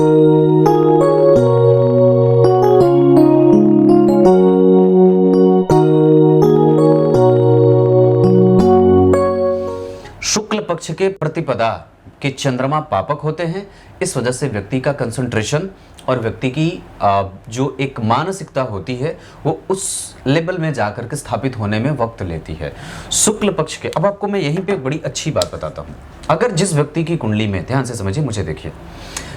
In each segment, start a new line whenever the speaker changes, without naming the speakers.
शुक्ल पक्ष के प्रतिपदा के चंद्रमा पापक होते हैं। इस वजह से व्यक्ति का कंसंट्रेशन और व्यक्ति की जो एक मानसिकता होती है वो उस लेवल में जाकर के स्थापित होने में वक्त लेती है। शुक्ल पक्ष के, अब आपको मैं यहीं पे एक बड़ी अच्छी बात बताता हूँ। अगर जिस व्यक्ति की कुंडली में, ध्यान से समझिए, मुझे देखिए,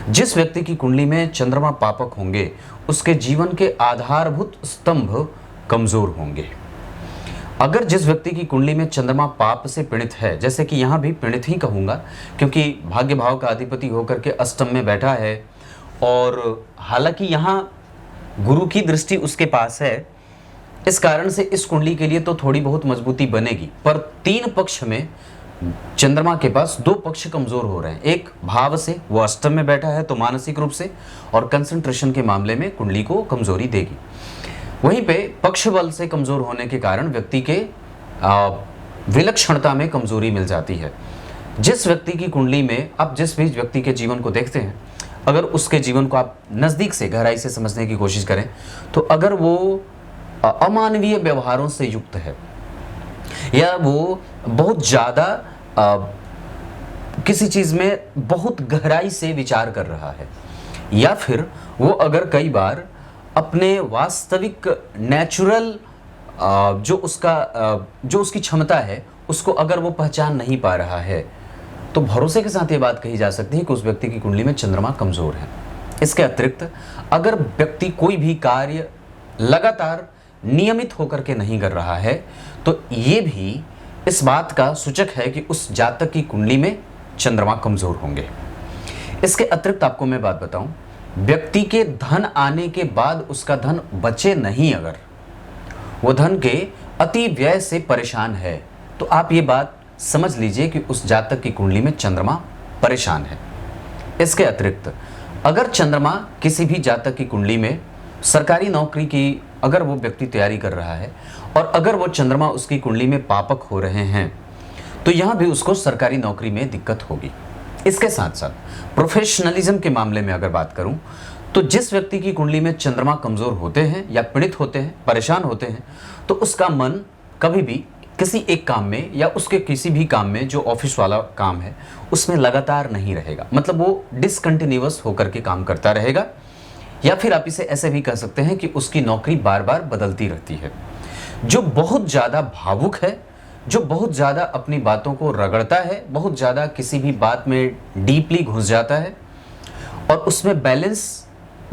जिस व्यक्ति की कुंडली में चंद्रमा पापक होंगे उसके जीवन के आधारभूत स्तंभ कमजोर होंगे। अगर जिस व्यक्ति की कुंडली में चंद्रमा पाप से पीड़ित है, जैसे कि यहाँ भी पीड़ित ही कहूँगा क्योंकि भाग्य भाव का अधिपति होकर के अष्टम में बैठा है और हालांकि यहाँ गुरु की दृष्टि उसके पास है, इस कारण से इस कुंडली के लिए तो थोड़ी बहुत मजबूती बनेगी। पर 3 पक्ष में चंद्रमा के पास 2 पक्ष कमजोर हो रहे हैं। एक भाव से, वो अष्टम में बैठा है तो मानसिक रूप से, और कंसंट्रेशन के मामले में कुंडली को कमजोरी देगी। वहीं पे पक्ष बल से कमजोर होने के कारण व्यक्ति के विलक्षणता में कमजोरी मिल जाती है। जिस व्यक्ति की कुंडली में आप जिस भी व्यक्ति के जीवन को देखते हैं, अगर उसके जीवन को आप नज़दीक से, गहराई से समझने की कोशिश करें तो अगर वो अमानवीय व्यवहारों से युक्त है या वो बहुत ज़्यादा किसी चीज़ में बहुत गहराई से विचार कर रहा है, या फिर वो अगर कई बार अपने वास्तविक नेचुरल जो उसकी क्षमता है उसको अगर वो पहचान नहीं पा रहा है, तो भरोसे के साथ ये बात कही जा सकती है कि उस व्यक्ति की कुंडली में चंद्रमा कमजोर है। इसके अतिरिक्त अगर व्यक्ति कोई भी कार्य लगातार नियमित होकर के नहीं कर रहा है तो ये भी इस बात का सूचक है कि उस जातक की कुंडली में चंद्रमा कमजोर होंगे। इसके अतिरिक्त आपको मैं बात बताऊं, व्यक्ति के धन आने के बाद उसका धन बचे नहीं, अगर वो धन के अति व्यय से परेशान है, तो आप ये बात समझ लीजिए कि उस जातक की कुंडली में चंद्रमा परेशान है। इसके अतिरिक्त अगर चंद्रमा किसी भी जातक की कुंडली में सरकारी नौकरी की अगर वो व्यक्ति तैयारी कर रहा है और अगर वो चंद्रमा उसकी कुंडली में पापक हो रहे हैं, तो यहाँ भी उसको सरकारी नौकरी में दिक्कत होगी। इसके साथ साथ प्रोफेशनलिज्म के मामले में अगर बात करूं तो जिस व्यक्ति की कुंडली में चंद्रमा कमजोर होते हैं या पीड़ित होते हैं, परेशान होते हैं, तो उसका मन कभी भी किसी एक काम में या उसके किसी भी काम में जो ऑफिस वाला काम है उसमें लगातार नहीं रहेगा। मतलब वो डिसकंटिन्यूअस होकर के काम करता रहेगा, या फिर आप इसे ऐसे भी कह सकते हैं कि उसकी नौकरी बार बार बदलती रहती है। जो बहुत ज़्यादा भावुक है, जो बहुत ज़्यादा अपनी बातों को रगड़ता है, बहुत ज़्यादा किसी भी बात में डीपली घुस जाता है और उसमें बैलेंस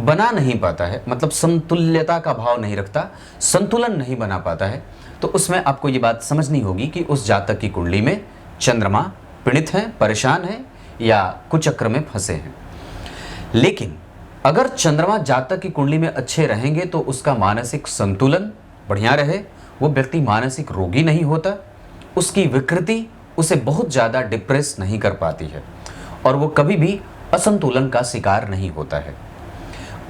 बना नहीं पाता है, मतलब समतुल्यता का भाव नहीं रखता, संतुलन नहीं बना पाता है, तो उसमें आपको ये बात समझनी होगी कि उस जातक की कुंडली में चंद्रमा पीड़ित है, परेशान है या कुचक्र में फंसे हैं। लेकिन अगर चंद्रमा जातक की कुंडली में अच्छे रहेंगे तो उसका मानसिक संतुलन बढ़िया रहे, वो व्यक्ति मानसिक रोगी नहीं होता, उसकी विकृति उसे बहुत ज़्यादा डिप्रेस नहीं कर पाती है और वो कभी भी असंतुलन का शिकार नहीं होता है।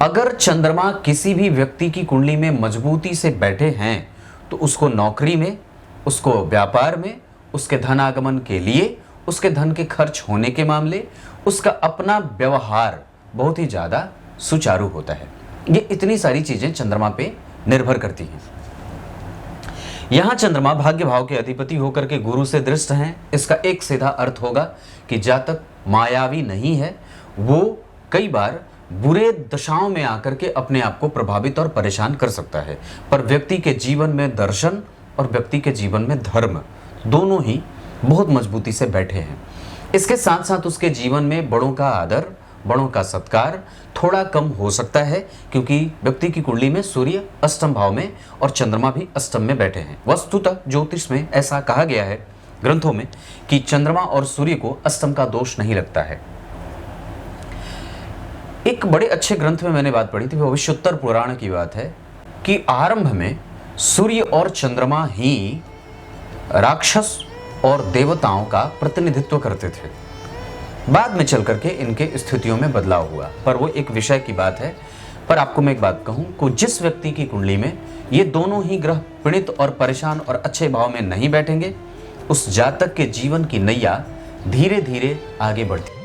अगर चंद्रमा किसी भी व्यक्ति की कुंडली में मजबूती से बैठे हैं तो उसको नौकरी में, उसको व्यापार में, उसके धन आगमन के लिए, उसके धन के खर्च होने के मामले, उसका अपना व्यवहार बहुत ही ज़्यादा सुचारू होता है। ये इतनी सारी चीज़ें चंद्रमा पे निर्भर करती हैं। यहाँ चंद्रमा भाग्य भाव के अधिपति होकर के गुरु से दृष्ट हैं। इसका एक सीधा अर्थ होगा कि जातक मायावी नहीं है, वो कई बार बुरे दशाओं में आकर के अपने आप को प्रभावित और परेशान कर सकता है, पर व्यक्ति के जीवन में दर्शन और व्यक्ति के जीवन में धर्म दोनों ही बहुत मजबूती से बैठे हैं। इसके साथ साथ उसके जीवन में बड़ों का आदर, बड़ों का सत्कार थोड़ा कम हो सकता है, क्योंकि व्यक्ति की कुंडली में सूर्य अष्टम भाव में और चंद्रमा भी अष्टम में बैठे हैं। वस्तुतः ज्योतिष में ऐसा कहा गया है ग्रंथों में कि चंद्रमा और सूर्य को अष्टम का दोष नहीं लगता है। एक बड़े अच्छे ग्रंथ में मैंने बात पढ़ी थी, भविष्योत्तर पुराण की बात है कि आरंभ में सूर्य और चंद्रमा ही राक्षस और देवताओं का प्रतिनिधित्व करते थे। बाद में चल करके इनके स्थितियों में बदलाव हुआ, पर वो एक विषय की बात है। पर आपको मैं एक बात कहूं कि जिस व्यक्ति की कुंडली में ये दोनों ही ग्रह पीड़ित और परेशान और अच्छे भाव में नहीं बैठेंगे, उस जातक के जीवन की नैया धीरे धीरे आगे बढ़ती